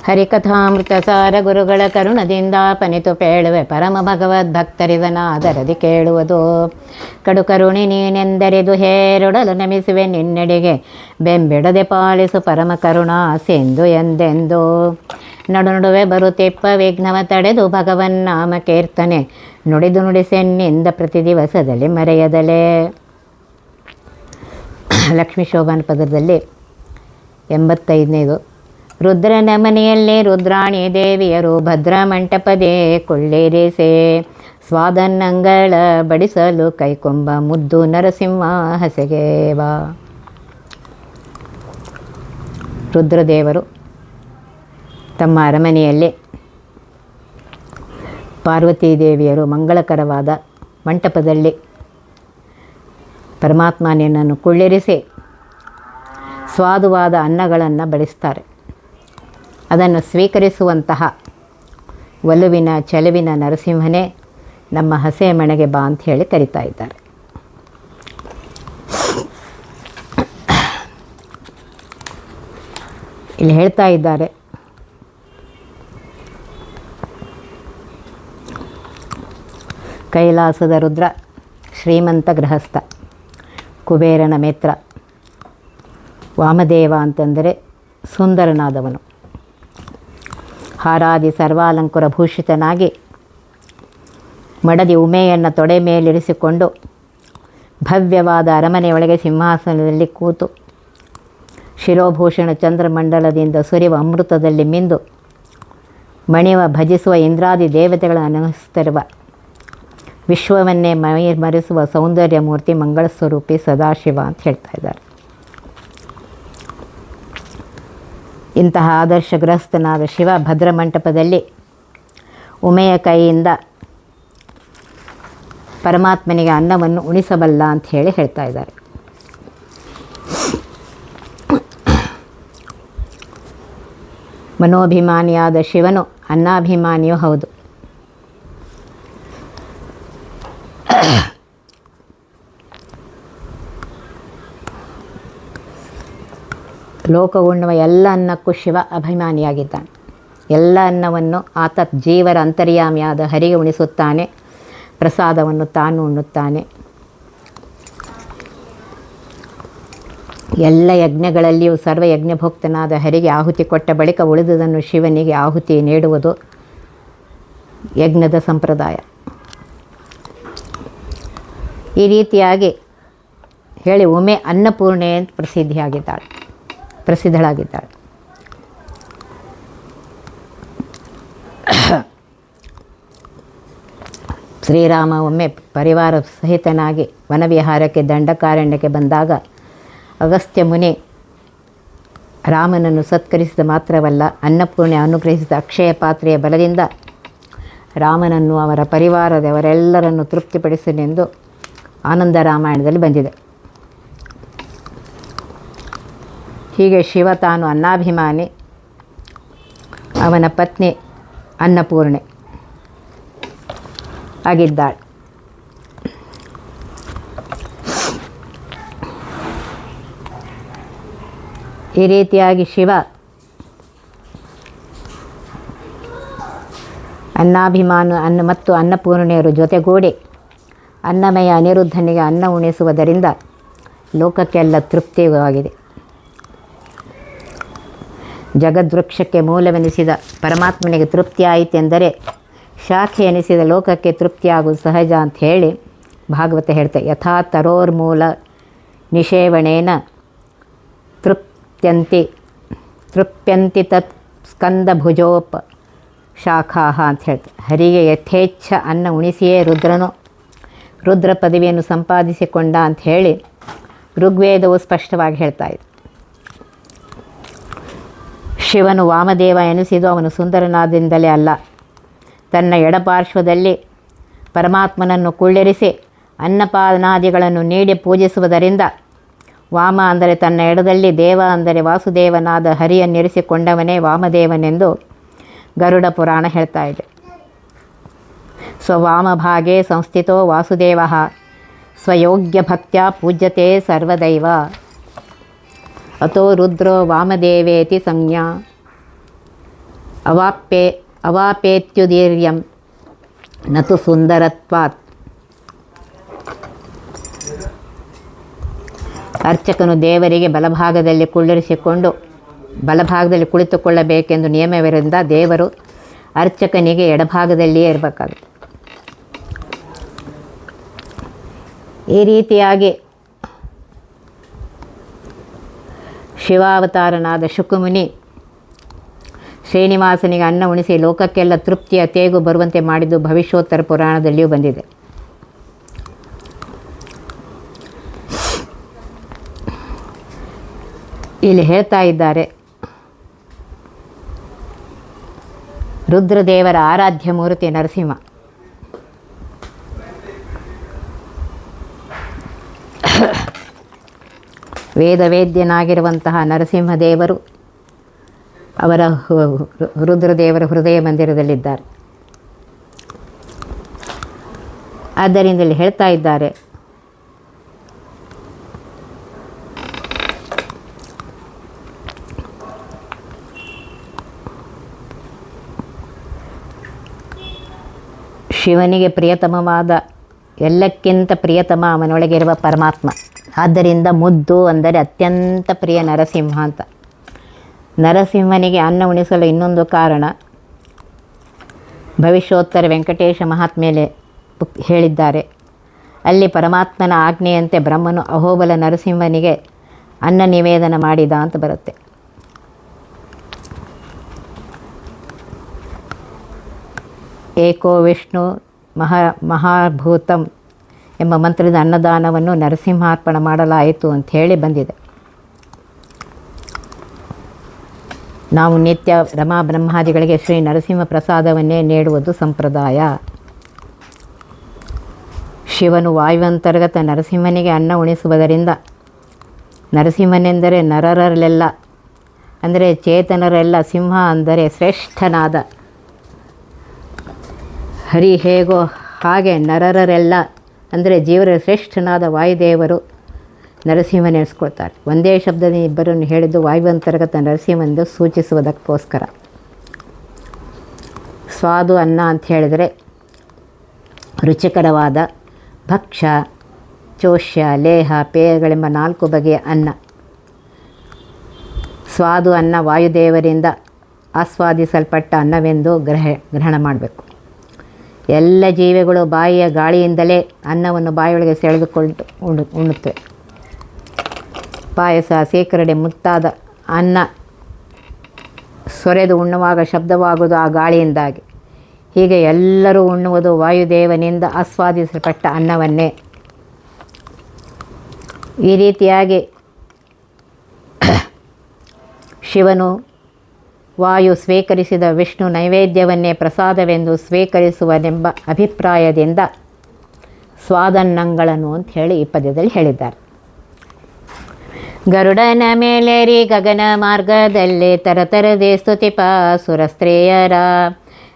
ಹರಿಕಥಾಮೃತಸಾರ ಗುರುಗಳ ಕರುಣದಿಂದ ಪನಿತು ಪೇಳುವೆ ಪರಮ ಭಗವದ್ಭಕ್ತರಿದನಾದರದಿ ಕೇಳುವುದು. ಕಡು ಕರುಣಿ ನೀನೆಂದರಿದು ಹೇರೊಡಲು ನಮಿಸುವೆ ನಿನ್ನೆಡೆಗೆ, ಬೆಂಬಿಡದೆ ಪಾಲಿಸು ಪರಮ ಕರುಣಾ ಸಿಂಧು ಎಂದೆಂದು. ನಡು ನಡುವೆ ಬರುತ್ತಿಪ್ಪ ವಿಘ್ನವ ತಡೆದು ಭಗವನ್ನಾಮ ಕೀರ್ತನೆ, ನುಡಿದು ನುಡಿಸೆನ್ನಿಂದ ಪ್ರತಿ ದಿವಸದಲ್ಲಿ ಮರೆಯದಲೇ. ಲಕ್ಷ್ಮೀ ಶೋಭಾನ ಪದದಲ್ಲಿ 85ನೇದು. ರುದ್ರನ ಮನೆಯಲ್ಲಿ ರುದ್ರಾಣಿ ದೇವಿಯರು ಭದ್ರ ಮಂಟಪದೇ ಕೊಳ್ಳೇರಿಸೆ, ಸ್ವಾದನ್ನಂಗಳ ಬಡಿಸಲು ಕೈಕೊಂಬ ಮುದ್ದು ನರಸಿಂಹ ಹಸೆಗೇವ. ರುದ್ರದೇವರು ತಮ್ಮ ಅರಮನೆಯಲ್ಲಿ ಪಾರ್ವತೀದೇವಿಯರು ಮಂಗಳಕರವಾದ ಮಂಟಪದಲ್ಲಿ ಪರಮಾತ್ಮನನ್ನು ಕುಳ್ಳಿರಿಸಿ ಸ್ವಾದುವಾದ ಅನ್ನಗಳನ್ನು ಬಡಿಸ್ತಾರೆ. ಅದನ್ನು ಸ್ವೀಕರಿಸುವಂತಹ ಒಲುವಿನ ಚೆಲುವಿನ ನರಸಿಂಹನೇ ನಮ್ಮ ಹಸೆ ಮನೆಗೆ ಬಾ ಅಂತ ಹೇಳಿ ಕರೀತಾ ಇದ್ದಾರೆ. ಇಲ್ಲಿ ಹೇಳ್ತಾ ಇದ್ದಾರೆ, ಕೈಲಾಸದ ರುದ್ರ ಶ್ರೀಮಂತ ಗೃಹಸ್ಥ, ಕುಬೇರನ ಮಿತ್ರ. ವಾಮದೇವ ಅಂತಂದರೆ ಸುಂದರನಾದವನು. ಹಾರಾದಿ ಸರ್ವಾಲಂಕುರ ಭೂಷಿತನಾಗಿ ಮಡದಿ ಉಮೆಯನ್ನು ತೊಡೆ ಮೇಲಿರಿಸಿಕೊಂಡು ಭವ್ಯವಾದ ಅರಮನೆಯೊಳಗೆ ಸಿಂಹಾಸನದಲ್ಲಿ ಕೂತು ಶಿರೋಭೂಷಣ ಚಂದ್ರಮಂಡಲದಿಂದ ಸುರಿವ ಅಮೃತದಲ್ಲಿ ಮಿಂದು ಮಣಿವ ಭಜಿಸುವ ಇಂದ್ರಾದಿ ದೇವತೆಗಳನ್ನು ಅನುಭವಿಸುತ್ತಿರುವ ವಿಶ್ವವನ್ನೇ ಮರೆಸುವ ಸೌಂದರ್ಯ ಮೂರ್ತಿ ಮಂಗಳ ಸ್ವರೂಪಿ ಸದಾಶಿವ ಅಂತ ಹೇಳ್ತಾ ಇದ್ದಾರೆ. ಇಂತಹ ಆದರ್ಶ ಗೃಹಸ್ಥನಾದ ಶಿವ ಭದ್ರಮಂಟಪದಲ್ಲಿ ಉಮೆಯ ಕೈಯಿಂದ ಪರಮಾತ್ಮನಿಗೆ ಅನ್ನವನ್ನು ಉಣಿಸಬಲ್ಲ ಅಂತ ಹೇಳಿ ಹೇಳ್ತಾ ಇದ್ದಾರೆ. ಮನೋಭಿಮಾನಿಯಾದ ಶಿವನು ಅನ್ನಾಭಿಮಾನಿಯೂ ಹೌದು. ಲೋಕ ಉಣ್ಣುವ ಎಲ್ಲ ಅನ್ನಕ್ಕೂ ಶಿವ ಅಭಿಮಾನಿಯಾಗಿದ್ದಾನೆ. ಎಲ್ಲ ಅನ್ನವನ್ನು ಆತ ಜೀವರ ಅಂತರ್ಯಾಮಿಯಾದ ಹರಿಗೆ ಉಣಿಸುತ್ತಾನೆ. ಪ್ರಸಾದವನ್ನು ತಾನು ಉಣ್ಣುತ್ತಾನೆ. ಎಲ್ಲ ಯಜ್ಞಗಳಲ್ಲಿಯೂ ಸರ್ವಯಜ್ಞಭೋಕ್ತನಾದ ಹರಿಗೆ ಆಹುತಿ ಕೊಟ್ಟ ಬಳಿಕ ಉಳಿದುದನ್ನು ಶಿವನಿಗೆ ಆಹುತಿ ನೀಡುವುದು ಯಜ್ಞದ ಸಂಪ್ರದಾಯ. ಈ ರೀತಿಯಾಗಿ ಹೇಳಿ ಉಮೆ ಅನ್ನಪೂರ್ಣೆ ಅಂತ ಪ್ರಸಿದ್ಧಳಾಗಿದ್ದಾಳೆ. ಶ್ರೀರಾಮ ಒಮ್ಮೆ ಪರಿವಾರ ಸಹಿತನಾಗಿ ವನವಿಹಾರಕ್ಕೆ ದಂಡಕಾರಣ್ಯಕ್ಕೆ ಬಂದಾಗ ಅಗಸ್ತ್ಯ ಮುನಿ ರಾಮನನ್ನು ಸತ್ಕರಿಸಿದ ಮಾತ್ರವಲ್ಲ, ಅನ್ನಪೂರ್ಣೆ ಅನುಗ್ರಹಿಸಿದ ಅಕ್ಷಯ ಪಾತ್ರೆಯ ಬಲದಿಂದ ರಾಮನನ್ನು ಅವರ ಪರಿವಾರದವರೆಲ್ಲರನ್ನು ತೃಪ್ತಿಪಡಿಸಲೆಂದು ಆನಂದ ರಾಮಾಯಣದಲ್ಲಿ ಬಂದಿದೆ. ಹೀಗೆ ಶಿವ ತಾನು ಅನ್ನಾಭಿಮಾನಿ, ಅವನ ಪತ್ನಿ ಅನ್ನಪೂರ್ಣೆ ಆಗಿದ್ದಾಳೆ. ಈ ರೀತಿಯಾಗಿ ಶಿವ ಮತ್ತು ಅನ್ನಪೂರ್ಣೆಯರು ಜೊತೆಗೂಡಿ ಅನ್ನಮಯ ಅನಿರುದ್ಧನಿಗೆ ಅನ್ನ ಉಣಿಸುವುದರಿಂದ ಲೋಕಕ್ಕೆಲ್ಲ ತೃಪ್ತಿಯಾಗಿದೆ. ಜಗದ್ವೃಕ್ಷಕ್ಕೆ ಮೂಲವೆನಿಸಿದ ಪರಮಾತ್ಮನಿಗೆ ತೃಪ್ತಿಯಾಯಿತೆಂದರೆ ಶಾಖೆ ಎನಿಸಿದ ಲೋಕಕ್ಕೆ ತೃಪ್ತಿಯಾಗುವುದು ಸಹಜ ಅಂತ ಹೇಳಿ ಭಾಗವತ ಹೇಳ್ತಾರೆ. ಯಥಾ ತರೋರ್ಮೂಲ ನಿಷೇವಣೇನ ತೃಪ್ಯಂತಿ ತತ್ ಸ್ಕಂದಭುಜೋಪ ಶಾಖಾಹ ಅಂತ ಹೇಳ್ತಾರೆ. ಹರಿಗೆ ಯಥೇಚ್ಛ ಅನ್ನ ಉಣಿಸಿಯೇ ರುದ್ರ ಪದವಿಯನ್ನು ಸಂಪಾದಿಸಿಕೊಂಡ ಅಂತ ಹೇಳಿ ಋಗ್ವೇದವು ಸ್ಪಷ್ಟವಾಗಿ ಹೇಳ್ತಾ ಇದೆ. ಶಿವನು ವಾಮದೇವ ಎನಿಸಿದು ಅವನು ಸುಂದರನಾದಿಂದಲೇ ಅಲ್ಲ, ತನ್ನ ಎಡಪಾರ್ಶ್ವದಲ್ಲಿ ಪರಮಾತ್ಮನನ್ನು ಕುಳ್ಳಿರಿಸಿ ಅನ್ನಪಾನಾದಿಗಳನ್ನು ನೀಡಿ ಪೂಜಿಸುವುದರಿಂದ ವಾಮ ಅಂದರೆ ತನ್ನ ಎಡದಲ್ಲಿ, ದೇವ ಅಂದರೆ ವಾಸುದೇವನಾದ ಹರಿಯನ್ನಿರಿಸಿಕೊಂಡವನೇ ವಾಮದೇವನೆಂದು ಗರುಡ ಪುರಾಣ ಹೇಳ್ತಾ ಇದೆ. ಸ್ವವಾಮಭಾಗೇ ಸಂಸ್ಥಿತೋ ವಾಸುದೇವ ಸ್ವಯೋಗ್ಯ ಭಕ್ತ್ಯಾ ಪೂಜ್ಯತೆ ಸರ್ವದೈವ. ಅಥೋ ರುದ್ರೋ ವಾಮದೇವೇತಿ ಸಂಜ್ಞಾ ಅವಾಪೇತ್ಯುದೀರ್ಯಂ ನತು ಸುಂದರತ್ವಾತ್. ಅರ್ಚಕನು ದೇವರಿಗೆ ಬಲಭಾಗದಲ್ಲಿ ಕುಳಿತುಕೊಳ್ಳಬೇಕೆಂದು ನಿಯಮವಿರಿಂದ ದೇವರು ಅರ್ಚಕನಿಗೆ ಎಡಭಾಗದಲ್ಲಿಯೇ ಇರಬೇಕಾಗುತ್ತೆ. ಈ ರೀತಿಯಾಗಿ ಶಿವಾವತಾರನಾದ ಶುಕಮುನಿ ಶ್ರೀನಿವಾಸನಿಗೆ ಅನ್ನ ಉಣಿಸಿ ಲೋಕಕ್ಕೆಲ್ಲ ತೃಪ್ತಿಯ ತೇಗು ಬರುವಂತೆ ಮಾಡಿದ್ದು ಭವಿಷ್ಯೋತ್ತರ ಪುರಾಣದಲ್ಲಿಯೂ ಬಂದಿದೆ. ಇಲ್ಲಿ ಹೇಳ್ತಾ ಇದ್ದಾರೆ, ರುದ್ರದೇವರ ಆರಾಧ್ಯ ಮೂರ್ತಿ ನರಸಿಂಹ. ವೇದವೇದ್ಯನಾಗಿರುವಂತಹ ನರಸಿಂಹದೇವರು ಅವರ ರುದ್ರದೇವರ ಹೃದಯ ಮಂದಿರದಲ್ಲಿದ್ದಾರೆ. ಆದ್ದರಿಂದ ಇಲ್ಲಿ ಹೇಳ್ತಾ ಇದ್ದಾರೆ, ಶಿವನಿಗೆ ಪ್ರಿಯತಮವಾದ ಎಲ್ಲಕ್ಕಿಂತ ಪ್ರಿಯತಮ ಅವನೊಳಗಿರುವ ಪರಮಾತ್ಮ. ಆದ್ದರಿಂದ ಮುದ್ದು ಅಂದರೆ ಅತ್ಯಂತ ಪ್ರಿಯ ನರಸಿಂಹ ಅಂತ. ನರಸಿಂಹನಿಗೆ ಅನ್ನ ಉಣಿಸಲು ಇನ್ನೊಂದು ಕಾರಣ ಭವಿಷ್ಯೋತ್ತರ ವೆಂಕಟೇಶ ಮಹಾತ್ಮೆಯಲ್ಲಿ ಹೇಳಿದ್ದಾರೆ. ಅಲ್ಲಿ ಪರಮಾತ್ಮನ ಆಜ್ಞೆಯಂತೆ ಬ್ರಹ್ಮನು ಅಹೋಬಲ ನರಸಿಂಹನಿಗೆ ಅನ್ನ ನಿವೇದನ ಮಾಡಿದ ಅಂತ ಬರುತ್ತೆ. ಏಕೋ ವಿಷ್ಣು ಮಹಾಭೂತಂ ಎಂಬ ಮಂತ್ರದ ಅನ್ನದಾನವನ್ನು ನರಸಿಂಹಾರ್ಪಣ ಮಾಡಲಾಯಿತು ಅಂಥೇಳಿ ಬಂದಿದೆ. ನಾವು ನಿತ್ಯ ರಮಾ ಬ್ರಹ್ಮಾದಿಗಳಿಗೆ ಶ್ರೀ ನರಸಿಂಹ ಪ್ರಸಾದವನ್ನೇ ನೀಡುವುದು ಸಂಪ್ರದಾಯ. ಶಿವನು ವಾಯುವಂತರ್ಗತ ನರಸಿಂಹನಿಗೆ ಅನ್ನ ಉಣಿಸುವುದರಿಂದ ನರಸಿಂಹನೆಂದರೆ ನರರಲ್ಲೆಲ್ಲ ಅಂದರೆ ಚೇತನರೆಲ್ಲ, ಸಿಂಹ ಅಂದರೆ ಶ್ರೇಷ್ಠನಾದ ಹರಿ ಹೇಗೋ ಹಾಗೆ ನರರೆಲ್ಲ ಅಂದರೆ ಜೀವರ ಶ್ರೇಷ್ಠನಾದ ವಾಯುದೇವರು ನರಸಿಂಹನೆನಿಸ್ಕೊಳ್ತಾರೆ. ಒಂದೇ ಶಬ್ದದ ಇಬ್ಬರನ್ನು ಹೇಳಿದ್ದು ವಾಯುವಂತರ್ಗತ ನರಸಿಂಹನೆಂದು ಸೂಚಿಸುವುದಕ್ಕೋಸ್ಕರ. ಸ್ವಾದು ಅನ್ನ ಅಂತ ಹೇಳಿದರೆ ರುಚಿಕರವಾದ ಭಕ್ಷ್ಯ, ಚೋಷ್ಯ, ಲೇಹ, ಪೇಯಗಳೆಂಬ 4 ಬಗೆಯ ಅನ್ನ. ಸ್ವಾದು ಅನ್ನ ವಾಯುದೇವರಿಂದ ಆಸ್ವಾದಿಸಲ್ಪಟ್ಟ ಅನ್ನವೆಂದು ಗ್ರಹಣ ಮಾಡಬೇಕು. ಎಲ್ಲ ಜೀವಿಗಳು ಬಾಯಿಯ ಗಾಳಿಯಿಂದಲೇ ಅನ್ನವನ್ನು ಬಾಯಿಯೊಳಗೆ ಸೆಳೆದುಕೊಂಡು ಉಣ್ಣುತ್ತವೆ. ಪಾಯಸ, ಸೀಕರಣೆ ಮುಂತಾದ ಅನ್ನ ಸೊರೆದು ಉಣ್ಣುವಾಗ ಶಬ್ದವಾಗುವುದು ಆ ಗಾಳಿಯಿಂದಾಗಿ. ಹೀಗೆ ಎಲ್ಲರೂ ಉಣ್ಣುವುದು ವಾಯುದೇವನಿಂದ ಆಸ್ವಾದಿಸಲ್ಪಟ್ಟ ಅನ್ನವನ್ನೇ. ಈ ರೀತಿಯಾಗಿ ಶಿವನು ವಾಯು ಸ್ವೀಕರಿಸಿದ ವಿಷ್ಣು ನೈವೇದ್ಯವನ್ನೇ ಪ್ರಸಾದವೆಂದು ಸ್ವೀಕರಿಸುವನೆಂಬ ಅಭಿಪ್ರಾಯದಿಂದ ಸ್ವಾದನ್ನಗಳನ್ನು ಅಂತ ಹೇಳಿ ಈ ಪದ್ಯದಲ್ಲಿ ಹೇಳಿದ್ದಾರೆ. ಗರುಡನ ಮೇಲೇರಿ ಗಗನ ಮಾರ್ಗದಲ್ಲಿ ತರತರದೆ ಸ್ತುತಿಪ ಸುರಸ್ತ್ರೀಯರ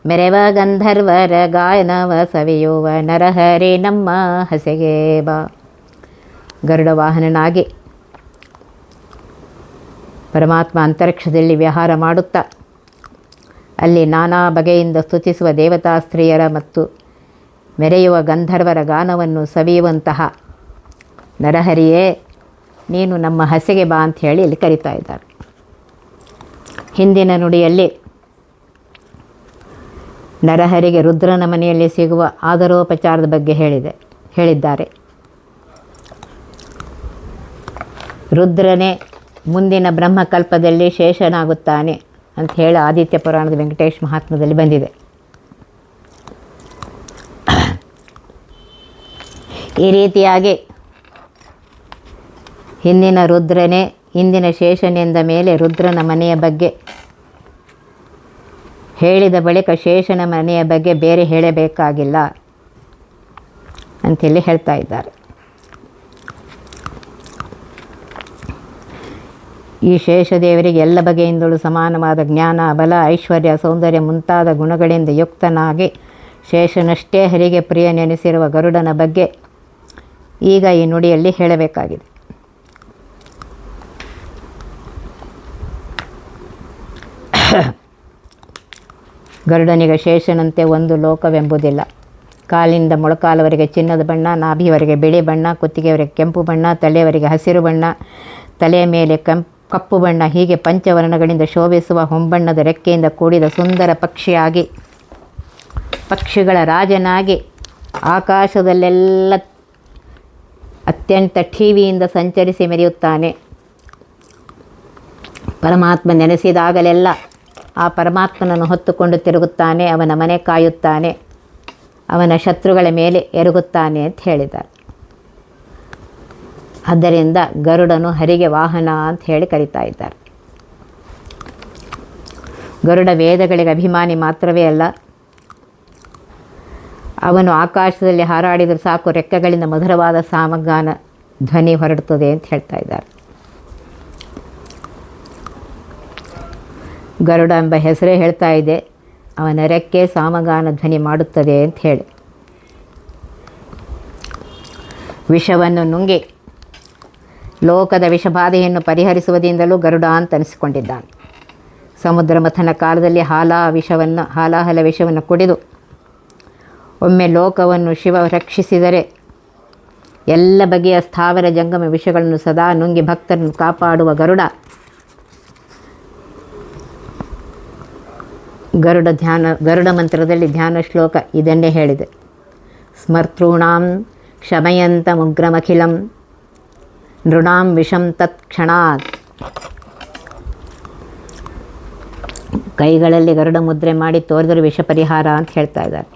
ಮೆರೆವ ಗಂಧರ್ವರ ಗಾಯನವ ಸವಿಯುವ ನರಹರಿ ನಮ್ಮ ಹಸೆಗೆ ಬಾ. ಗರುಡ ವಾಹನನಾಗಿ ಪರಮಾತ್ಮ ಅಂತರಿಕ್ಷದಲ್ಲಿ ವಿಹಾರ ಮಾಡುತ್ತಾ ಅಲ್ಲಿ ನಾನಾ ಬಗೆಯಿಂದ ಸ್ತುತಿಸುವ ದೇವತಾ ಸ್ತ್ರೀಯರ ಮತ್ತು ಮೆರೆಯುವ ಗಂಧರ್ವರ ಗಾನವನ್ನು ಸವಿಯುವಂತಹ ನರಹರಿಯೇ ನೀನು ನಮ್ಮ ಹಸೆಗೆ ಬಾ ಅಂತ ಹೇಳಿ ಇಲ್ಲಿ ಕರೀತಾ ಇದ್ದಾರೆ. ಹಿಂದಿನ ನುಡಿಯಲ್ಲಿ ನರಹರಿಗೆ ರುದ್ರನ ಮನೆಯಲ್ಲಿ ಸಿಗುವ ಆದರೋಪಚಾರದ ಬಗ್ಗೆ ಹೇಳಿದ್ದಾರೆ. ರುದ್ರನೇ ಮುಂದಿನ ಬ್ರಹ್ಮಕಲ್ಪದಲ್ಲಿ ಶೇಷನಾಗುತ್ತಾನೆ ಅಂತ ಹೇಳಿ ಆದಿತ್ಯ ಪುರಾಣದ ವೆಂಕಟೇಶ ಮಹಾತ್ಮದಲ್ಲಿ ಬಂದಿದೆ. ಈ ರೀತಿಯಾಗಿ ಹಿಂದಿನ ರುದ್ರನೇ ಇಂದಿನ ಶೇಷನೆಂದ ಮೇಲೆ ರುದ್ರನ ಮನೆಯ ಬಗ್ಗೆ ಹೇಳಿದ ಬಳಿಕ ಶೇಷನ ಮನೆಯ ಬಗ್ಗೆ ಬೇರೆ ಹೇಳಬೇಕಾಗಿಲ್ಲ ಅಂಥೇಳಿ ಹೇಳ್ತಾ ಇದ್ದಾರೆ. ಈ ಶೇಷದೇವರಿಗೆ ಎಲ್ಲ ಬಗೆಯಿಂದಲೂ ಸಮಾನವಾದ ಜ್ಞಾನ, ಬಲ, ಐಶ್ವರ್ಯ, ಸೌಂದರ್ಯ ಮುಂತಾದ ಗುಣಗಳಿಂದ ಯುಕ್ತನಾಗಿ ಶೇಷನಷ್ಟೇ ಹರಿಗೆ ಪ್ರಿಯನೆನಿಸಿರುವ ಗರುಡನ ಬಗ್ಗೆ ಈಗ ಈ ನುಡಿಯಲ್ಲಿ ಹೇಳಬೇಕಾಗಿದೆ. ಗರುಡನಿಗೆ ಶೇಷನಂತೆ ಒಂದು ಲೋಕವೆಂಬುದಿಲ್ಲ. ಕಾಲಿಂದ ಮೊಳಕಾಲವರೆಗೆ ಚಿನ್ನದ ಬಣ್ಣ, ನಾಭಿಯವರೆಗೆ ಬಿಳಿ ಬಣ್ಣ, ಕುತ್ತಿಗೆಯವರೆಗೆ ಕೆಂಪು ಬಣ್ಣ, ತಲೆಯವರೆಗೆ ಹಸಿರು ಬಣ್ಣ, ತಲೆಯ ಮೇಲೆ ಕಪ್ಪು ಬಣ್ಣ, ಹೀಗೆ ಪಂಚವರ್ಣಗಳಿಂದ ಶೋಭಿಸುವ ಹೊಂಬಣ್ಣದ ರೆಕ್ಕೆಯಿಂದ ಕೂಡಿದ ಸುಂದರ ಪಕ್ಷಿಯಾಗಿ, ಪಕ್ಷಿಗಳ ರಾಜನಾಗಿ ಆಕಾಶದಲ್ಲೆಲ್ಲ ಅತ್ಯಂತ ಠೀವಿಯಿಂದ ಸಂಚರಿಸಿ ಮೆರೆಯುತ್ತಾನೆ. ಪರಮಾತ್ಮ ನೆನೆಸಿದಾಗಲೆಲ್ಲ ಆ ಪರಮಾತ್ಮನನ್ನು ಹೊತ್ತುಕೊಂಡು ತಿರುಗುತ್ತಾನೆ, ಅವನ ಮನೆ ಕಾಯುತ್ತಾನೆ, ಅವನ ಶತ್ರುಗಳ ಮೇಲೆ ಎರಗುತ್ತಾನೆ ಅಂತ ಹೇಳಿದ್ದಾರೆ. ಆದ್ದರಿಂದ ಗರುಡನು ಹರಿಗೆ ವಾಹನ ಅಂತ ಹೇಳಿ ಕರೀತಾ ಇದ್ದಾರೆ. ಗರುಡ ವೇದಗಳಿಗೆ ಅಭಿಮಾನಿ ಮಾತ್ರವೇ ಅಲ್ಲ, ಅವನು ಆಕಾಶದಲ್ಲಿ ಹಾರಾಡಿದರೂ ಸಾಕು ರೆಕ್ಕೆಗಳಿಂದ ಮಧುರವಾದ ಸಾಮಗಾನ ಧ್ವನಿ ಹೊರಡುತ್ತದೆ ಅಂತ ಹೇಳ್ತಾ ಇದ್ದಾರೆ. ಗರುಡ ಎಂಬ ಹೆಸರೇ ಹೇಳ್ತಾ ಇದೆ, ಅವನ ರೆಕ್ಕೆ ಸಾಮಗಾನ ಧ್ವನಿ ಮಾಡುತ್ತದೆ ಅಂತ ಹೇಳಿ. ವಿಷವನ್ನು ನುಂಗಿ ಲೋಕದ ವಿಷಬಾಧೆಯನ್ನು ಪರಿಹರಿಸುವುದರಿಂದಲೂ ಗರುಡ ಅಂತ ಅನಿಸಿಕೊಂಡಿದ್ದಾನೆ. ಸಮುದ್ರ ಮಥನ ಕಾಲದಲ್ಲಿ ಹಾಲಾಹಲ ವಿಷವನ್ನು ಕುಡಿದು ಒಮ್ಮೆ ಲೋಕವನ್ನು ಶಿವ ರಕ್ಷಿಸಿದರೆ ಎಲ್ಲ ಬಗೆಯ ಸ್ಥಾವರ ಜಂಗಮ ವಿಷಗಳನ್ನು ಸದಾ ನುಂಗಿ ಭಕ್ತರನ್ನು ಕಾಪಾಡುವ ಗರುಡ ಮಂತ್ರದಲ್ಲಿ ಧ್ಯಾನ ಶ್ಲೋಕ ಇದನ್ನೇ ಹೇಳಿದೆ. ಸ್ಮರ್ತॄಣಾಂ ಕ್ಷಮಯಂತ ಮುಗ್ರಮಖಿಲಂ ನೃಣಾಂ ವಿಷಂ ತತ್ಕ್ಷಣಾತ್. ಕೈಗಳಲ್ಲಿ ಗರುಡ ಮುದ್ರೆ ಮಾಡಿ ತೋರಿದರೆ ವಿಷ ಪರಿಹಾರ ಅಂತ ಹೇಳ್ತಾ ಇದ್ದಾರೆ.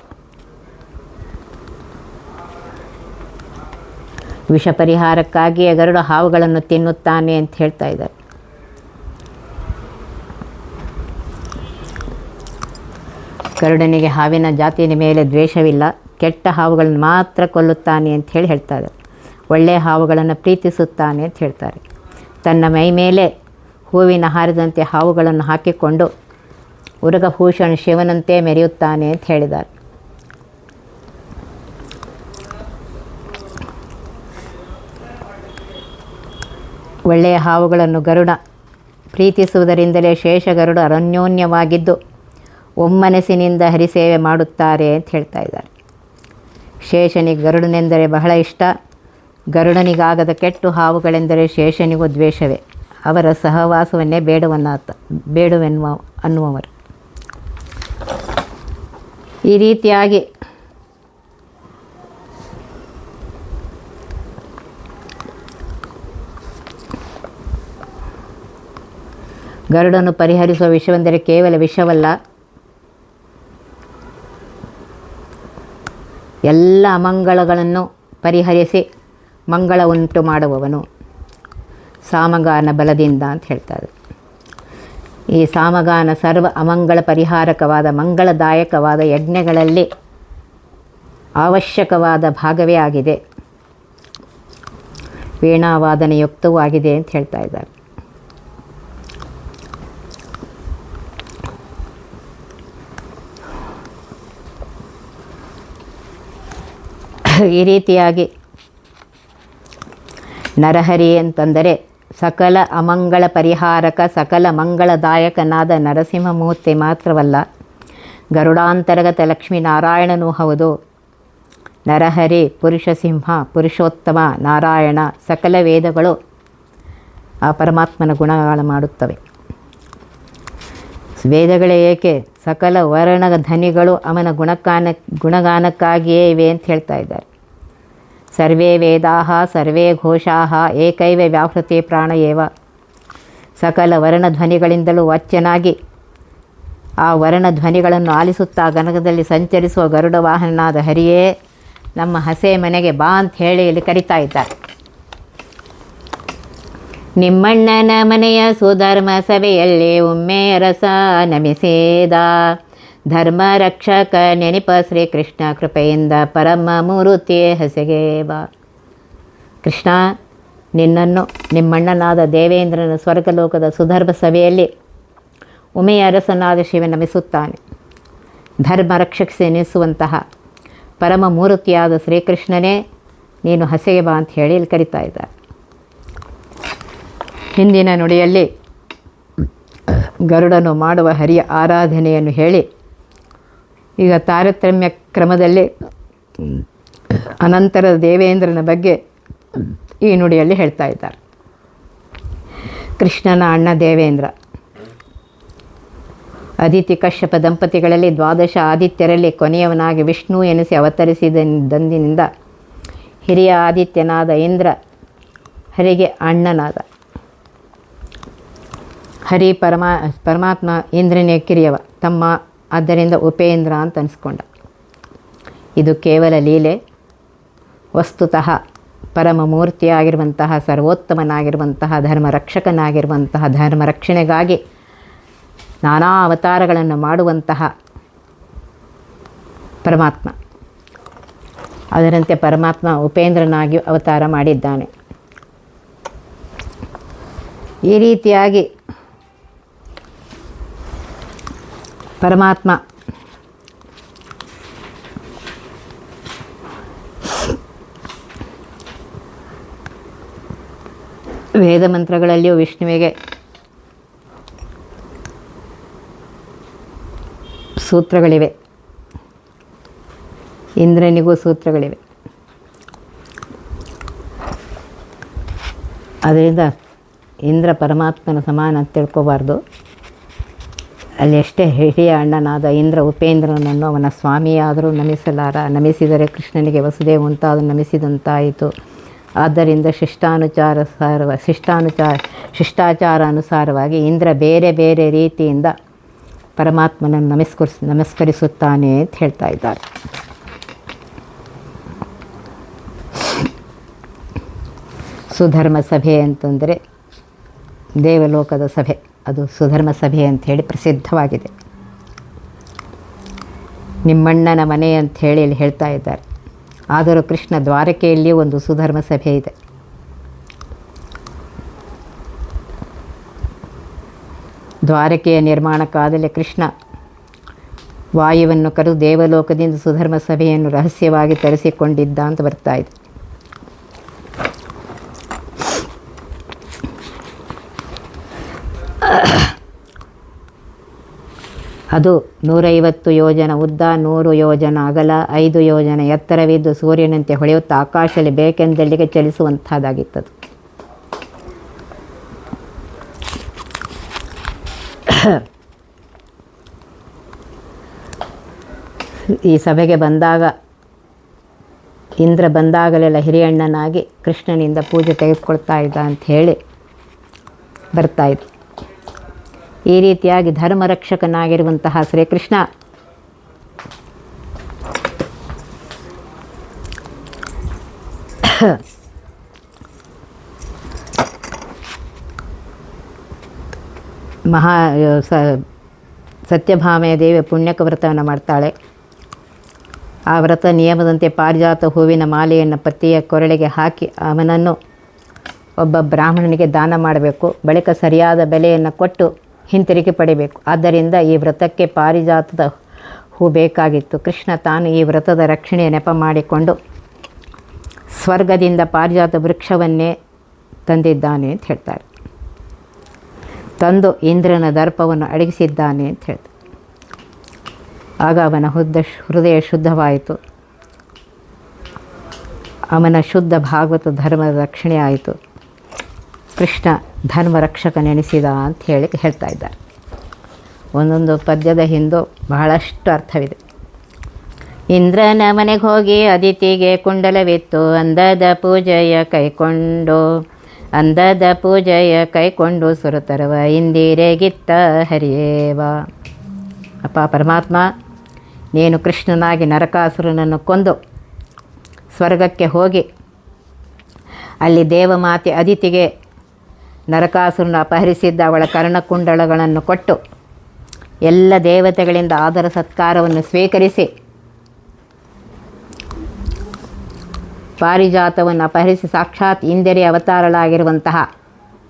ವಿಷ ಪರಿಹಾರಕ್ಕಾಗಿಯೇ ಗರುಡ ಹಾವುಗಳನ್ನು ತಿನ್ನುತ್ತಾನೆ ಅಂತ ಹೇಳ್ತಾ ಇದ್ದಾರೆ. ಗರುಡನಿಗೆ ಹಾವಿನ ಜಾತಿಯ ಮೇಲೆ ದ್ವೇಷವಿಲ್ಲ, ಕೆಟ್ಟ ಹಾವುಗಳನ್ನು ಮಾತ್ರ ಕೊಲ್ಲುತ್ತಾನೆ ಅಂತ ಹೇಳ್ತಾ ಇದ್ದಾರೆ. ಒಳ್ಳೆಯ ಹಾವುಗಳನ್ನು ಪ್ರೀತಿಸುತ್ತಾನೆ ಅಂತ ಹೇಳ್ತಾರೆ. ತನ್ನ ಮೈ ಮೇಲೆ ಹೂವಿನ ಹಾರದಂತೆ ಹಾವುಗಳನ್ನು ಹಾಕಿಕೊಂಡು ಉರಗಭೂಷಣ ಶಿವನಂತೆ ಮೆರೆಯುತ್ತಾನೆ ಅಂತ ಹೇಳಿದ್ದಾರೆ. ಒಳ್ಳೆಯ ಹಾವುಗಳನ್ನು ಗರುಡ ಪ್ರೀತಿಸುವುದರಿಂದಲೇ ಶೇಷಗರುಡ ಅರಣ್ಯೋನ್ಯವಾಗಿದ್ದು ಒಮ್ಮನಸ್ಸಿನಿಂದ ಹರಿಸೇವೆ ಮಾಡುತ್ತಾರೆ ಅಂತ ಹೇಳ್ತಾ ಇದ್ದಾರೆ. ಶೇಷನಿಗೆ ಗರುಡನೆಂದರೆ ಬಹಳ ಇಷ್ಟ. ಗರುಡನಿಗಾಗದ ಕೆಟ್ಟು ಹಾವುಗಳೆಂದರೆ ಶೇಷನಿಗೂ ದ್ವೇಷವೇ. ಅವರ ಸಹವಾಸವನ್ನೇ ಅನ್ನುವರು. ಈ ರೀತಿಯಾಗಿ ಗರುಡನು ಪರಿಹರಿಸುವ ವಿಷವೆಂದರೆ ಕೇವಲ ವಿಷವಲ್ಲ, ಎಲ್ಲ ಅಮಂಗಳಗಳನ್ನು ಪರಿಹರಿಸಿ ಮಂಗಳ ಉಂಟು ಮಾಡುವವನು ಸಾಮಗಾನ ಬಲದಿಂದ ಅಂತ ಹೇಳ್ತಾರೆ. ಈ ಸಾಮಗಾನ ಸರ್ವ ಅಮಂಗಳ ಪರಿಹಾರಕವಾದ ಮಂಗಳದಾಯಕವಾದ ಯಜ್ಞಗಳಲ್ಲಿ ಅವಶ್ಯಕವಾದ ಭಾಗವೇ ಆಗಿದೆ, ವೀಣಾವಾದನಯುಕ್ತವೂ ಆಗಿದೆ ಅಂತ ಹೇಳ್ತಾ ಇದ್ದಾರೆ. ಈ ರೀತಿಯಾಗಿ ನರಹರಿ ಅಂತಂದರೆ ಸಕಲ ಅಮಂಗಳ ಪರಿಹಾರಕ, ಸಕಲ ಮಂಗಳದಾಯಕನಾದ ನರಸಿಂಹಮೂರ್ತಿ ಮಾತ್ರವಲ್ಲ, ಗರುಡಾಂತರ್ಗತ ಲಕ್ಷ್ಮೀನಾರಾಯಣನೂ ಹೌದು. ನರಹರಿ, ಪುರುಷ ಸಿಂಹ, ಪುರುಷೋತ್ತಮ, ನಾರಾಯಣ, ಸಕಲ ವೇದಗಳು ಆ ಪರಮಾತ್ಮನ ಗುಣಗಾನ ಮಾಡುತ್ತವೆ. ವೇದಗಳೇ ಏಕೆ, ಸಕಲ ವರ್ಣದ ಧ್ವನಿಗಳು ಅವನ ಗುಣಗಾನಕ್ಕಾಗಿಯೇ ಇವೆ ಅಂತ ಹೇಳ್ತಾ ಇದ್ದಾರೆ. ಸರ್ವೇ ವೇದಾಃ ಸರ್ವೇ ಘೋಷಾಃ ಏಕೈವ ವ್ಯಾಹೃತಿ ಪ್ರಾಣ ಏವ. ಸಕಲ ವರ್ಣಧ್ವನಿಗಳಿಂದಲೂ ವಾಚ್ಯನಾಗಿ ಆ ವರ್ಣಧ್ವನಿಗಳನ್ನು ಆಲಿಸುತ್ತಾ ಗಣಕದಲ್ಲಿ ಸಂಚರಿಸುವ ಗರುಡ ವಾಹನನಾದ ಹರಿಯೇ ನಮ್ಮ ಹಸೆ ಮನೆಗೆ ಬಾ ಅಂತ ಹೇಳಿ ಇಲ್ಲಿ ಕರಿತಾ ಇದ್ದಾರೆ. ನಿಮ್ಮಣ್ಣನ ಮನೆಯ ಸುಧರ್ಮ ಸಭೆಯಲ್ಲಿ ಒಮ್ಮೆ ರಸ ನಮಿಸಿದ ಧರ್ಮ ರಕ್ಷಕ ನೆನಪ ಶ್ರೀಕೃಷ್ಣ ಕೃಪೆಯಿಂದ ಪರಮ ಮೂರುತಿಯೇ ಹಸೆಗೆ ಬಾ. ಕೃಷ್ಣ, ನಿನ್ನನ್ನು ನಿಮ್ಮಣ್ಣನಾದ ದೇವೇಂದ್ರನ ಸ್ವರ್ಗಲೋಕದ ಸುಧರ್ಮ ಸಭೆಯಲ್ಲಿ ಉಮೆಯ ಅರಸನಾದ ಶಿವ ನಮಿಸುತ್ತಾನೆ. ಧರ್ಮ ರಕ್ಷಕಿಸಿ ಎನಿಸುವಂತಹ ಪರಮ ಮೂರುತಿಯಾದ ಶ್ರೀಕೃಷ್ಣನೇ ನೀನು ಹಸೆಗೆ ಬಾ ಅಂತ ಹೇಳಿ ಇಲ್ಲಿ ಕರಿತಾ ಇದ್ದಾರೆ. ಹಿಂದಿನ ನುಡಿಯಲ್ಲಿ ಗರುಡನು ಮಾಡುವ ಹರಿಯ ಆರಾಧನೆಯನ್ನು ಹೇಳಿ ಈಗ ತಾರತಮ್ಯ ಕ್ರಮದಲ್ಲಿ ಅನಂತರ ದೇವೇಂದ್ರನ ಬಗ್ಗೆ ಈ ನುಡಿಯಲ್ಲಿ ಹೇಳ್ತಾ ಇದ್ದಾರೆ. ಕೃಷ್ಣನ ಅಣ್ಣ ದೇವೇಂದ್ರ. ಅದಿತಿ ಕಶ್ಯಪ ದಂಪತಿಗಳಲ್ಲಿ ದ್ವಾದಶ ಆದಿತ್ಯರಲ್ಲಿ ಕೊನೆಯವನಾಗಿ ವಿಷ್ಣು ಎನಿಸಿ ಅವತರಿಸಿದಂದಿನಿಂದ ಹಿರಿಯ ಆದಿತ್ಯನಾದ ಇಂದ್ರ ಹರಿಗೆ ಅಣ್ಣನಾದ. ಹರಿ ಪರಮಾತ್ಮ ಇಂದ್ರನೇ ಕಿರಿಯವ ತಮ್ಮ, ಆದ್ದರಿಂದ ಉಪೇಂದ್ರ ಅಂತ ಅನಿಸ್ಕೊಂಡ. ಇದು ಕೇವಲ ಲೀಲೆ. ವಸ್ತುತಃ ಪರಮಮೂರ್ತಿಯಾಗಿರುವಂತಹ, ಸರ್ವೋತ್ತಮನಾಗಿರುವಂತಹ, ಧರ್ಮರಕ್ಷಕನಾಗಿರುವಂತಹ, ಧರ್ಮ ರಕ್ಷಣೆಗಾಗಿ ನಾನಾ ಅವತಾರಗಳನ್ನು ಮಾಡುವಂತಹ ಪರಮಾತ್ಮ. ಅದರಂತೆ ಪರಮಾತ್ಮ ಉಪೇಂದ್ರನಾಗಿ ಅವತಾರ ಮಾಡಿದ್ದಾನೆ. ಈ ರೀತಿಯಾಗಿ ಪರಮಾತ್ಮ ವೇದ ಮಂತ್ರಗಳಲ್ಲಿಯೂ ವಿಷ್ಣುವಿಗೆ ಸೂತ್ರಗಳಿವೆ, ಇಂದ್ರನಿಗೂ ಸೂತ್ರಗಳಿವೆ. ಅದರಿಂದ ಇಂದ್ರ ಪರಮಾತ್ಮನ ಸಮಾನ ಅಂತ ತಿಳ್ಕೋಬಾರ್ದು. ಅಲ್ಲಿ ಎಷ್ಟೇ ಹಿರಿಯ ಅಣ್ಣನಾದ ಇಂದ್ರ ಉಪೇಂದ್ರನನ್ನು ಅವನ ಸ್ವಾಮಿಯಾದರೂ ನಮಿಸಲಾರ. ನಮಿಸಿದರೆ ಕೃಷ್ಣನಿಗೆ ವಸುದೇವ ಮುಂತಾದ ನಮಿಸಿದಂತಾಯಿತು. ಆದ್ದರಿಂದ ಶಿಷ್ಟಾಚಾರಾನುಸಾರವಾಗಿ ಇಂದ್ರ ಬೇರೆ ಬೇರೆ ರೀತಿಯಿಂದ ಪರಮಾತ್ಮನನ್ನು ನಮಸ್ಕರಿಸುತ್ತಾನೆ ಅಂತ ಹೇಳ್ತಾ ಇದ್ದಾರೆ. ಸುಧರ್ಮ ಸಭೆ ಅಂತಂದರೆ ದೇವಲೋಕದ ಸಭೆ, ಅದು ಸುಧರ್ಮ ಸಭೆ ಅಂಥೇಳಿ ಪ್ರಸಿದ್ಧವಾಗಿದೆ. ನಿಮ್ಮಣ್ಣನ ಮನೆ ಅಂಥೇಳಿ ಇಲ್ಲಿ ಹೇಳ್ತಾ ಇದ್ದಾರೆ. ಆದರೂ ಕೃಷ್ಣ ದ್ವಾರಕೆಯಲ್ಲಿ ಒಂದು ಸುಧರ್ಮ ಸಭೆ ಇದೆ. ದ್ವಾರಕೆಯ ನಿರ್ಮಾಣಕ್ಕಾದಲೇ ಕೃಷ್ಣ ವಾಯುವನ್ನು ಕರೆದು ದೇವಲೋಕದಿಂದ ಸುಧರ್ಮ ಸಭೆಯನ್ನು ರಹಸ್ಯವಾಗಿ ತರಿಸಿಕೊಂಡಿದ್ದ ಅಂತ ಬರ್ತಾ ಇದೆ. ಅದು 150 ಯೋಜನ ಉದ್ದ, 100 ಯೋಜನ ಅಗಲ, 5 ಯೋಜನ ಎತ್ತರವಿದ್ದು ಸೂರ್ಯನಂತೆ ಹೊಳೆಯುತ್ತಾ ಆಕಾಶದಲ್ಲಿ ಬೇಕೆಂದಲ್ಲಿಗೆ ಚಲಿಸುವಂಥದ್ದಾಗಿತ್ತದು. ಈ ಸಭೆಗೆ ಬಂದಾಗ ಇಂದ್ರ ಬಂದಾಗಲೆಲ್ಲ ಹಿರಿಯಣ್ಣನಾಗಿ ಕೃಷ್ಣನಿಂದ ಪೂಜೆ ತೆಗೆದುಕೊಳ್ತಾ ಇದ್ದ ಅಂಥೇಳಿ ಬರ್ತಾಯಿದ್ರು. ಈ ರೀತಿಯಾಗಿ ಧರ್ಮರಕ್ಷಕನಾಗಿರುವಂತಹ ಶ್ರೀಕೃಷ್ಣ ಸತ್ಯಭಾಮೆಯ ದೇವಿ ಪುಣ್ಯಕ ವ್ರತವನ್ನು ಮಾಡ್ತಾಳೆ. ಆ ವ್ರತ ನಿಯಮದಂತೆ ಪಾರಿಜಾತ ಹೂವಿನ ಮಾಲೆಯನ್ನು ಪತಿಯ ಕೊರಳಿಗೆ ಹಾಕಿ ಅವನನ್ನು ಒಬ್ಬ ಬ್ರಾಹ್ಮಣನಿಗೆ ದಾನ ಮಾಡಬೇಕು. ಬಳಿಕ ಸರಿಯಾದ ಬೆಲೆಯನ್ನು ಕೊಟ್ಟು ಹಿಂತಿರುಗಿ ಪಡಿಬೇಕು. ಆದ್ದರಿಂದ ಈ ವ್ರತಕ್ಕೆ ಪಾರಿಜಾತದ ಹೂ ಬೇಕಾಗಿತ್ತು. ಕೃಷ್ಣ ತಾನು ಈ ವ್ರತದ ರಕ್ಷಣೆಯ ನೆಪ ಮಾಡಿಕೊಂಡು ಸ್ವರ್ಗದಿಂದ ಪಾರಿಜಾತ ವೃಕ್ಷವನ್ನೇ ತಂದಿದ್ದಾನೆ ಅಂತ ಹೇಳ್ತಾರೆ. ತಂದು ಇಂದ್ರನ ದರ್ಪವನ್ನು ಅಡಗಿಸಿದ್ದಾನೆ ಅಂತ ಹೇಳ್ತಾರೆ. ಆಗ ಅವನ ಹೃದಯ ಶುದ್ಧವಾಯಿತು. ಅವನ ಶುದ್ಧ ಭಾಗವತ ಧರ್ಮದ ರಕ್ಷಣೆ ಆಯಿತು. ಕೃಷ್ಣ ಧರ್ಮರಕ್ಷಕ ನೆನೆಸಿದ ಅಂತ ಹೇಳ್ತಾ ಇದ್ದಾರೆ. ಒಂದೊಂದು ಪದ್ಯದ ಹಿಂದೂ ಬಹಳಷ್ಟು ಅರ್ಥವಿದೆ. ಇಂದ್ರನ ಮನೆಗೆ ಹೋಗಿ ಅದಿತಿಗೆ ಕುಂಡಲವಿತ್ತು, ಅಂದದ ಪೂಜೆಯ ಕೈಕೊಂಡು ಸುರತರವ ಇಂದಿರೆಗಿತ್ತ ಹರಿಯೇವ. ಅಪ್ಪ ಪರಮಾತ್ಮ, ನೀನು ಕೃಷ್ಣನಾಗಿ ನರಕಾಸುರನನ್ನು ಕೊಂದು ಸ್ವರ್ಗಕ್ಕೆ ಹೋಗಿ ಅಲ್ಲಿ ದೇವಮಾತೆ ಅದಿತಿಗೆ ನರಕಾಸುರನ ಅಪಹರಿಸಿದ್ದ ಅವಳ ಕರ್ಣಕುಂಡಲಗಳನ್ನು ಕೊಟ್ಟು ಎಲ್ಲ ದೇವತೆಗಳಿಂದ ಆದರ ಸತ್ಕಾರವನ್ನು ಸ್ವೀಕರಿಸಿ ಪಾರಿಜಾತವನ್ನು ಅಪಹರಿಸಿ ಸಾಕ್ಷಾತ್ ಇಂದಿರೆ ಅವತಾರಳಾಗಿರುವಂತಹ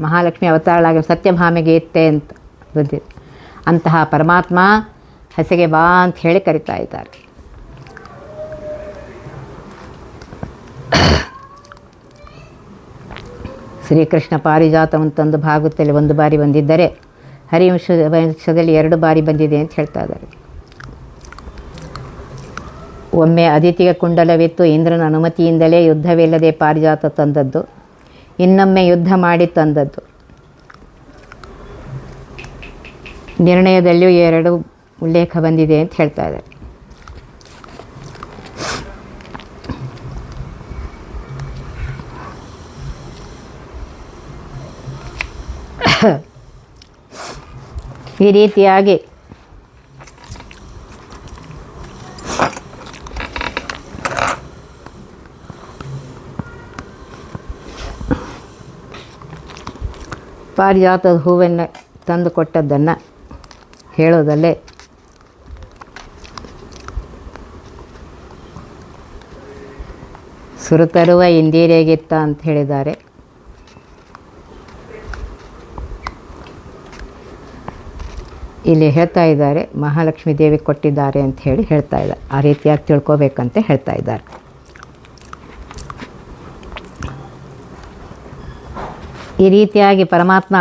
ಮಹಾಲಕ್ಷ್ಮಿ ಅವತಾರಳಾಗಿರುವ ಸತ್ಯಭಾಮೆಗೆ ಇತ್ತೆ ಅಂತ ಬಂದಿದೆ. ಅಂತಹ ಪರಮಾತ್ಮ ಹಸೆಗೆ ಬಾ ಅಂತ ಹೇಳಿ ಕರಿತಾ ಇದ್ದಾರೆ. ಶ್ರೀಕೃಷ್ಣ ಪಾರಿಜಾತವನ್ನು ತಂದು ಭಾಗವತದಲ್ಲಿ ಒಂದು ಬಾರಿ ಬಂದಿದ್ದರೆ ಹರಿವಂಶದಲ್ಲಿ 2 ಬಾರಿ ಬಂದಿದೆ ಅಂತ ಹೇಳ್ತಾ ಇದ್ದಾರೆ. ಒಮ್ಮೆ ಅದಿತಿಗೆ ಕುಂಡಲವಿತ್ತು, ಇಂದ್ರನ ಅನುಮತಿಯಿಂದಲೇ ಯುದ್ಧವಿಲ್ಲದೆ ಪಾರಿಜಾತ ತಂದದ್ದು. ಇನ್ನೊಮ್ಮೆ ಯುದ್ಧ ಮಾಡಿ ತಂದದ್ದು. ನಿರ್ಣಯದಲ್ಲಿಯೂ 2 ಉಲ್ಲೇಖ ಬಂದಿದೆ ಅಂತ ಹೇಳ್ತಾ ಇದ್ದಾರೆ. ಈ ರೀತಿಯಾಗಿ ಪಾರಿಜಾತದ ಹೂವನ್ನು ತಂದು ಕೊಟ್ಟದ್ದನ್ನು ಹೇಳೋದಲ್ಲೇ ಸುರತರುವ ಇಂದಿರೆಗಿತ್ತ ಅಂತ ಹೇಳಿದ್ದಾರೆ. ಇಲ್ಲಿ ಹೇಳ್ತಾ ಇದ್ದಾರೆ ಮಹಾಲಕ್ಷ್ಮೀ ದೇವಿ ಕೊಟ್ಟಿದ್ದಾರೆ ಅಂತ ಹೇಳಿ ಹೇಳ್ತಾ ಇದ್ದಾರೆ. ಆ ರೀತಿಯಾಗಿ ತಿಳ್ಕೊಬೇಕಂತ ಹೇಳ್ತಾ ಇದ್ದಾರೆ. ಈ ರೀತಿಯಾಗಿ ಪರಮಾತ್ಮ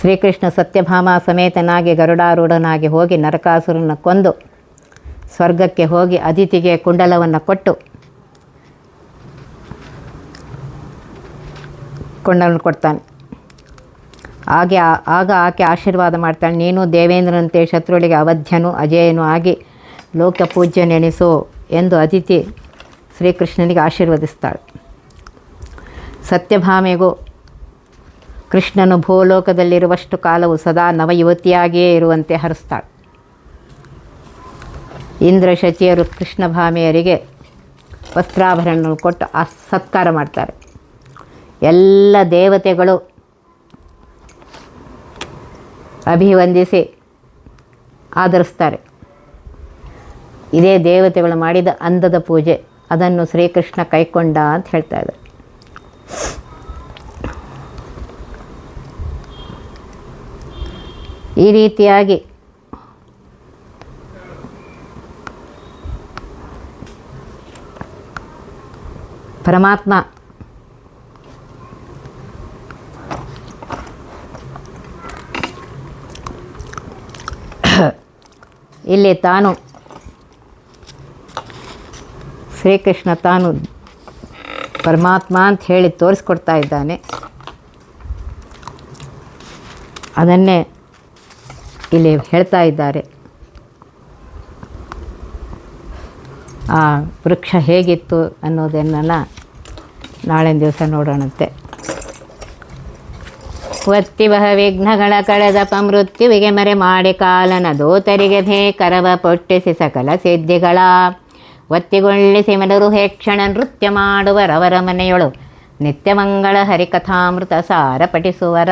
ಶ್ರೀಕೃಷ್ಣ ಸತ್ಯಭಾಮ ಸಮೇತನಾಗಿ ಗರುಡಾರೂಢನಾಗಿ ಹೋಗಿ ನರಕಾಸುರನ ಕೊಂದು ಸ್ವರ್ಗಕ್ಕೆ ಹೋಗಿ ಅದಿತಿಗೆ ಕುಂಡಲವನ್ನು ಕೊಟ್ಟು ಕೊಂಡಲನ್ನು ಕೊಡ್ತಾನೆ. ಆಗ ಆಕೆ ಆಶೀರ್ವಾದ ಮಾಡ್ತಾಳೆ, ನೀನು ದೇವೇಂದ್ರನಂತೆ ಶತ್ರುಗಳಿಗೆ ಅವಧ್ಯನು ಅಜೇಯನೂ ಆಗಿ ಲೋಕಪೂಜ್ಯನೆನಿಸು ಎಂದು ಅದಿತಿ ಶ್ರೀಕೃಷ್ಣನಿಗೆ ಆಶೀರ್ವದಿಸ್ತಾಳೆ. ಸತ್ಯಭಾಮೆಗೂ ಕೃಷ್ಣನು ಭೂಲೋಕದಲ್ಲಿರುವಷ್ಟು ಕಾಲವು ಸದಾ ನವಯುವತಿಯಾಗಿಯೇ ಇರುವಂತೆ ಹರಿಸ್ತಾಳೆ. ಇಂದ್ರ ಶಚಿಯರು ಕೃಷ್ಣಭಾಮೆಯರಿಗೆ ವಸ್ತ್ರಾಭರಣ ಕೊಟ್ಟು ಸತ್ಕಾರ ಮಾಡ್ತಾರೆ. ಎಲ್ಲ ದೇವತೆಗಳು ಅಭಿವಂದಿಸಿ ಆದರಿಸ್ತಾರೆ. ಇದೇ ದೇವತೆಗಳು ಮಾಡಿದ ಅಂದದ ಪೂಜೆ, ಅದನ್ನು ಶ್ರೀಕೃಷ್ಣ ಕೈಕೊಂಡ ಅಂತ ಹೇಳ್ತಾ ಇದ್ದಾರೆ. ಈ ರೀತಿಯಾಗಿ ಪರಮಾತ್ಮ ಇಲ್ಲಿ ತಾನು ಶ್ರೀಕೃಷ್ಣ ತಾನು ಪರಮಾತ್ಮ ಅಂತ ಹೇಳಿ ತೋರಿಸ್ಕೊಡ್ತಾ ಇದ್ದಾನೆ. ಅದನ್ನೇ ಇಲ್ಲಿ ಹೇಳ್ತಾ ಇದ್ದಾರೆ. ಆ ವೃಕ್ಷ ಹೇಗಿತ್ತು ಅನ್ನೋದನ್ನು ನಾಳಿನ ದಿವಸ ನೋಡೋಣಂತೆ. ಒತ್ತಿವಹ ವಿಘ್ನಗಳ ಕಳೆದಪ ಮೃತ್ಯುವಿಗೆ ಮರೆ ಮಾಡಿ ಕಾಲನ ದೂತರಿಗೆ ಭೇಕರವ ಪೊಟ್ಟಿಸಿ ಸಕಲ ಸಿದ್ಧಿಗಳ ಒತ್ತಿಗೊಳ್ಳಿಸಿ ಮನರು ಹೇಕ್ಷಣ ನೃತ್ಯ ಮಾಡುವರವರ ಮನೆಯೊಳು ನಿತ್ಯಮಂಗಳ ಹರಿಕಥಾಮೃತ ಸಾರ ಪಠಿಸುವರ.